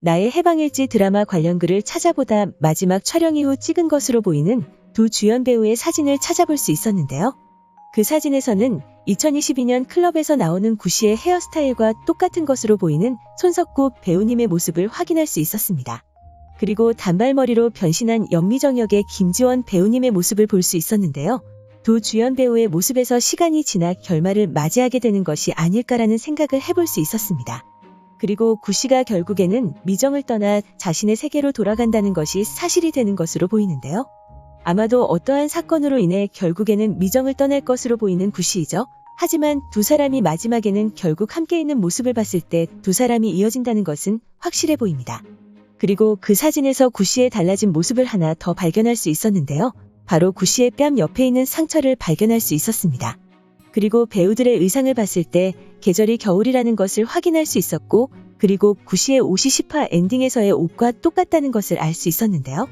나의 해방일지 드라마 관련 글을 찾아보다 마지막 촬영 이후 찍은 것으로 보이는 두 주연 배우의 사진을 찾아볼 수 있었는데요. 그 사진에서는 2022년 클럽에서 나오는 구씨의 헤어스타일과 똑같은 것으로 보이는 손석구 배우님의 모습을 확인할 수 있었습니다. 그리고 단발머리로 변신한 연미정 역의 김지원 배우님의 모습을 볼 수 있었는데요. 두 주연 배우의 모습에서 시간이 지나 결말을 맞이하게 되는 것이 아닐까라는 생각을 해볼 수 있었습니다. 그리고 구씨가 결국에는 미정을 떠나 자신의 세계로 돌아간다는 것이 사실이 되는 것으로 보이는데요. 아마도 어떠한 사건으로 인해 결국에는 미정을 떠날 것으로 보이는 구씨이죠. 하지만 두 사람이 마지막에는 결국 함께 있는 모습을 봤을 때 두 사람이 이어진다는 것은 확실해 보입니다. 그리고 그 사진에서 구씨의 달라진 모습을 하나 더 발견할 수 있었는데요. 바로 구씨의 뺨 옆에 있는 상처를 발견할 수 있었습니다. 그리고 배우들의 의상을 봤을 때 계절이 겨울이라는 것을 확인할 수 있었고, 그리고 구씨의 옷이 10화 엔딩에서의 옷과 똑같다는 것을 알 수 있었는데요.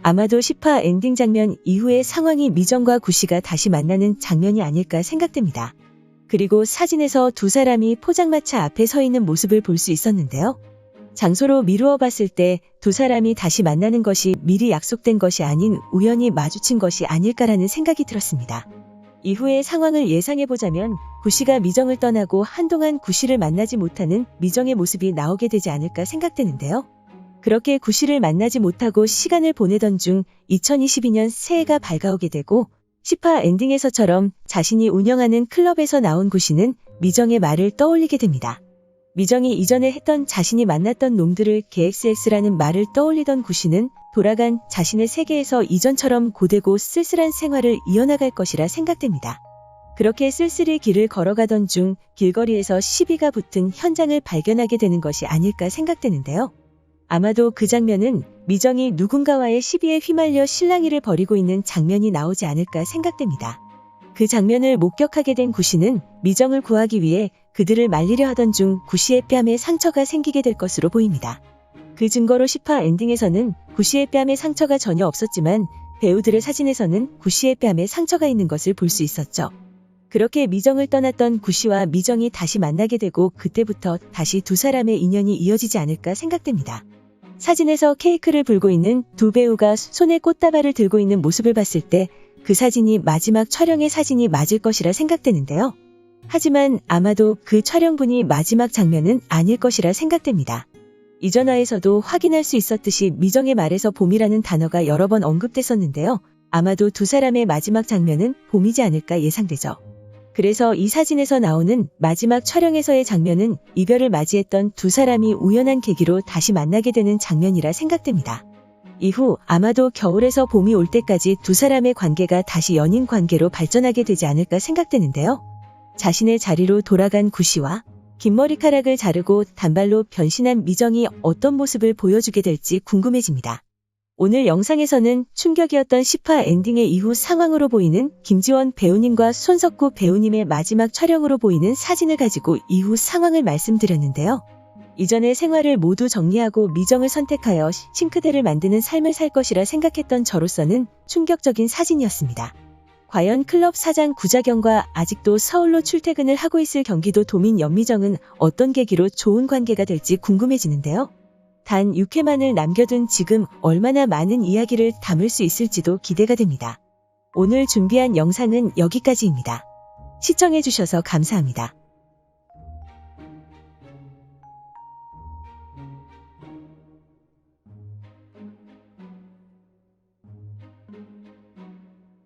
아마도 10화 엔딩 장면 이후의 상황이 미정과 구씨가 다시 만나는 장면이 아닐까 생각됩니다. 그리고 사진에서 두 사람이 포장마차 앞에 서 있는 모습을 볼 수 있었는데요. 장소로 미루어 봤을 때 두 사람이 다시 만나는 것이 미리 약속된 것이 아닌 우연히 마주친 것이 아닐까라는 생각이 들었습니다. 이후의 상황을 예상해보자면 구씨가 미정을 떠나고 한동안 구씨를 만나지 못하는 미정의 모습이 나오게 되지 않을까 생각되는데요. 그렇게 구씨를 만나지 못하고 시간을 보내던 중 2022년 새해가 밝아오게 되고 10화 엔딩에서처럼 자신이 운영하는 클럽에서 나온 구씨는 미정의 말을 떠올리게 됩니다. 미정이 이전에 했던 자신이 만났던 놈들을 KXX라는 말을 떠올리던 구씨는 돌아간 자신의 세계에서 이전처럼 고되고 쓸쓸한 생활을 이어나갈 것이라 생각됩니다. 그렇게 쓸쓸히 길을 걸어가던 중 길거리에서 시비가 붙은 현장을 발견하게 되는 것이 아닐까 생각되는데요. 아마도 그 장면은 미정이 누군가와의 시비에 휘말려 실랑이를 벌이고 있는 장면이 나오지 않을까 생각됩니다. 그 장면을 목격하게 된 구씨는 미정을 구하기 위해 그들을 말리려 하던 중 구씨의 뺨에 상처가 생기게 될 것으로 보입니다. 그 증거로 10화 엔딩에서는 구씨의 뺨에 상처가 전혀 없었지만 배우들의 사진에서는 구씨의 뺨에 상처가 있는 것을 볼 수 있었죠. 그렇게 미정을 떠났던 구씨와 미정이 다시 만나게 되고 그때부터 다시 두 사람의 인연이 이어지지 않을까 생각됩니다. 사진에서 케이크를 불고 있는 두 배우가 손에 꽃다발을 들고 있는 모습을 봤을 때 그 사진이 마지막 촬영의 사진이 맞을 것이라 생각되는데요. 하지만 아마도 그 촬영분이 마지막 장면은 아닐 것이라 생각됩니다. 이전 화에서도 확인할 수 있었듯이 미정의 말에서 봄이라는 단어가 여러 번 언급됐었는데요. 아마도 두 사람의 마지막 장면은 봄이지 않을까 예상되죠. 그래서 이 사진에서 나오는 마지막 촬영에서의 장면은 이별을 맞이했던 두 사람이 우연한 계기로 다시 만나게 되는 장면이라 생각됩니다. 이후 아마도 겨울에서 봄이 올 때까지 두 사람의 관계가 다시 연인 관계로 발전하게 되지 않을까 생각되는데요. 자신의 자리로 돌아간 구씨와 긴 머리카락을 자르고 단발로 변신한 미정이 어떤 모습을 보여주게 될지 궁금해집니다. 오늘 영상에서는 충격이었던 10화 엔딩의 이후 상황으로 보이는 김지원 배우님과 손석구 배우님의 마지막 촬영으로 보이는 사진을 가지고 이후 상황을 말씀드렸는데요. 이전의 생활을 모두 정리하고 미정을 선택하여 싱크대를 만드는 삶을 살 것이라 생각했던 저로서는 충격적인 사진이었습니다. 과연 클럽 사장 구자경과 아직도 서울로 출퇴근을 하고 있을 경기도 도민 연미정은 어떤 계기로 좋은 관계가 될지 궁금해지는데요. 단 6회만을 남겨둔 지금 얼마나 많은 이야기를 담을 수 있을지도 기대가 됩니다. 오늘 준비한 영상은 여기까지입니다. 시청해주셔서 감사합니다.